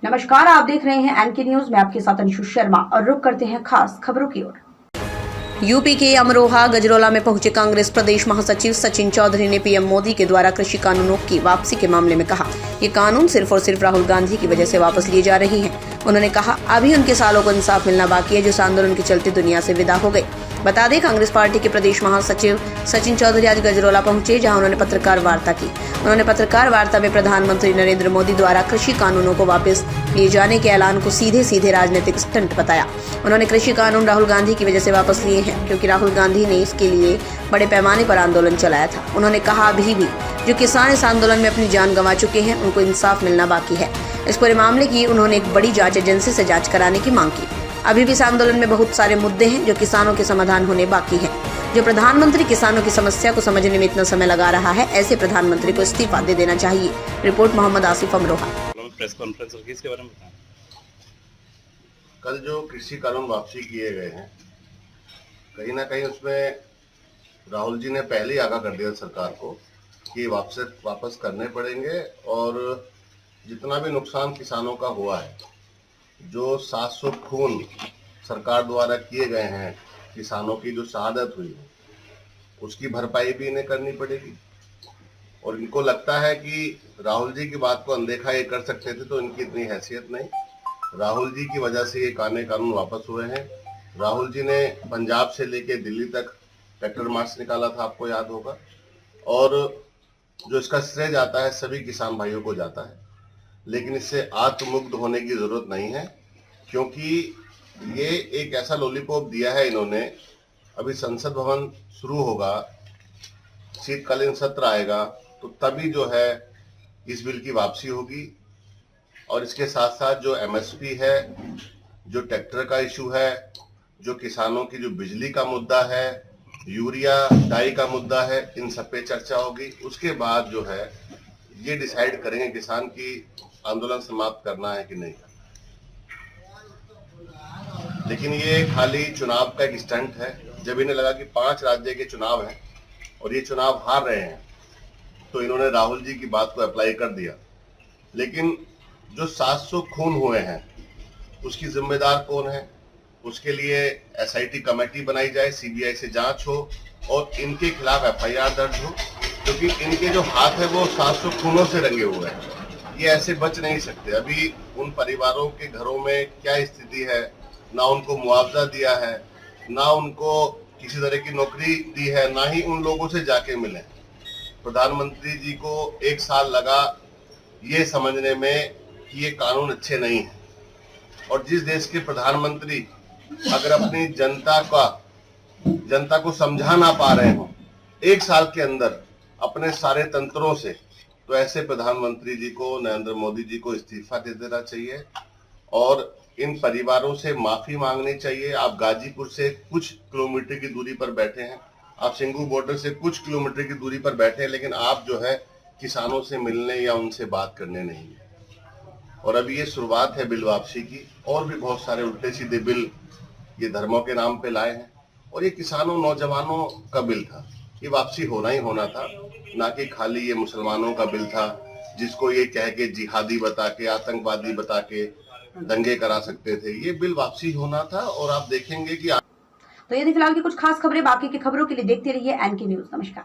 नमस्कार, आप देख रहे हैं एनके न्यूज में आपके साथ अंशु शर्मा और रुक करते हैं खास खबरों की ओर। यूपी के अमरोहा गजरौला में पहुंचे कांग्रेस प्रदेश महासचिव सचिन चौधरी ने पीएम मोदी के द्वारा कृषि कानूनों की वापसी के मामले में कहा, ये कानून सिर्फ और सिर्फ राहुल गांधी की वजह से वापस लिए जा रहे हैं। उन्होंने कहा, अभी उनके सालों को इंसाफ मिलना बाकी है जो इस आंदोलन के चलते दुनिया से विदा हो गए। बता दें, कांग्रेस पार्टी के प्रदेश महासचिव सचिन चौधरी आज गजरौला पहुंचे, जहां उन्होंने पत्रकार वार्ता की। उन्होंने पत्रकार वार्ता में प्रधानमंत्री नरेंद्र मोदी द्वारा कृषि कानूनों को वापस लिए जाने के ऐलान को सीधे सीधे राजनीतिक स्टंट बताया। उन्होंने कृषि कानून राहुल गांधी की वजह से वापस लिए हैं, क्योंकि राहुल गांधी ने इसके लिए बड़े पैमाने पर आंदोलन चलाया था। उन्होंने कहा, अभी भी जो किसान इस आंदोलन में अपनी जान गंवा चुके हैं, उनको इंसाफ मिलना बाकी है। इस पूरे मामले की उन्होंने एक बड़ी जांच एजेंसी से जांच कराने की मांग की। अभी भी इस आंदोलन में बहुत सारे मुद्दे हैं जो किसानों के समाधान होने बाकी है। जो प्रधानमंत्री किसानों की समस्या को समझने में इतना समय लगा रहा है, ऐसे प्रधानमंत्री को इस्तीफा दे देना चाहिए। Report Mohammad Asif Amroha. Press conference होगी इसके बारे में बताएं। कल जो कृषि कानून वापसी किए गए हैं, कहीं ना कहीं उसमें राहुल जी ने पहले ही आगाह कर दिया सरकार को कि वापस करने पड़ेंगे और जितना भी नुकसान किसानों का हुआ है, जो 700 खून सरकार द्वारा किए गए हैं, किसानों की जो शहादत हुई है, उसकी भरपाई भी इन्हें करनी पड़ेगी। और इनको लगता है कि राहुल जी की बात को अनदेखा ये कर सकते थे, तो इनकी इतनी हैसियत नहीं। राहुल जी की वजह से ये कानून वापस हुए हैं। राहुल जी ने पंजाब से लेके दिल्ली तक ट्रैक्टर मार्च निकाला था, आपको याद होगा। और जो इसका श्रेय जाता है सभी किसान भाइयों को जाता है, लेकिन इससे आत्ममुग्ध होने की जरूरत नहीं है, क्योंकि ये एक ऐसा लॉलीपॉप दिया है इन्होंने। अभी संसद भवन शुरू होगा, शीतकालीन सत्र आएगा, तो तभी जो है इस बिल की वापसी होगी। और इसके साथ साथ जो एमएसपी है, जो ट्रैक्टर का इशू है, जो किसानों की जो बिजली का मुद्दा है, यूरिया डाई का मुद्दा है, इन सब पे चर्चा होगी। उसके बाद जो है ये डिसाइड करेंगे किसान की आंदोलन समाप्त करना है कि नहीं। लेकिन ये खाली चुनाव का एक स्टंट है। जब इन्हें लगा कि 5 राज्य के चुनाव हैं और ये चुनाव हार रहे हैं, तो इन्होंने राहुल जी की बात को अप्लाई कर दिया। लेकिन जो 700 खून हुए हैं, उसकी जिम्मेदार कौन है? उसके लिए एसआईटी कमेटी बनाई जाए, सीबीआई से जांच हो और इनके खिलाफ एफआईआर दर्ज हो, क्योंकि इनके जो हाथ है वो 700 खूनों से रंगे हुए हैं। ये ऐसे बच नहीं सकते। अभी उन परिवारों के घरों में क्या स्थिति है, ना उनको मुआवजा दिया है, ना उनको किसी तरह की नौकरी दी है, ना ही उन लोगों से जाके मिले। प्रधानमंत्री जी को 1 साल लगा ये समझने में कि ये कानून अच्छे नहीं है। और जिस देश के प्रधानमंत्री अगर अपनी जनता को समझा ना पा रहे हो 1 साल के अंदर अपने सारे तंत्रों से, तो ऐसे प्रधानमंत्री जी को, नरेंद्र मोदी जी को इस्तीफा दे देना चाहिए और इन परिवारों से माफी मांगनी चाहिए। आप गाजीपुर से कुछ किलोमीटर की दूरी पर बैठे हैं, आप सिंगू बॉर्डर से कुछ किलोमीटर की दूरी पर बैठे हैं, लेकिन आप जो है किसानों से मिलने या उनसे बात करने नहीं है। और अभी ये शुरुआत है बिल वापसी की, और भी बहुत सारे उल्टे सीधे बिल ये धर्मों के नाम पे लाए हैं। और ये किसानों, नौजवानों का बिल था, ये वापसी होना ही होना था, ना कि खाली ये मुसलमानों का बिल था जिसको ये कह के जिहादी बता के, आतंकवादी बता के दंगे करा सकते थे। ये बिल वापसी होना था। और आप देखेंगे कि तो ये थी फिलहाल की कुछ खास खबरें। बाकी की खबरों के लिए देखते रहिए एनके न्यूज। नमस्कार।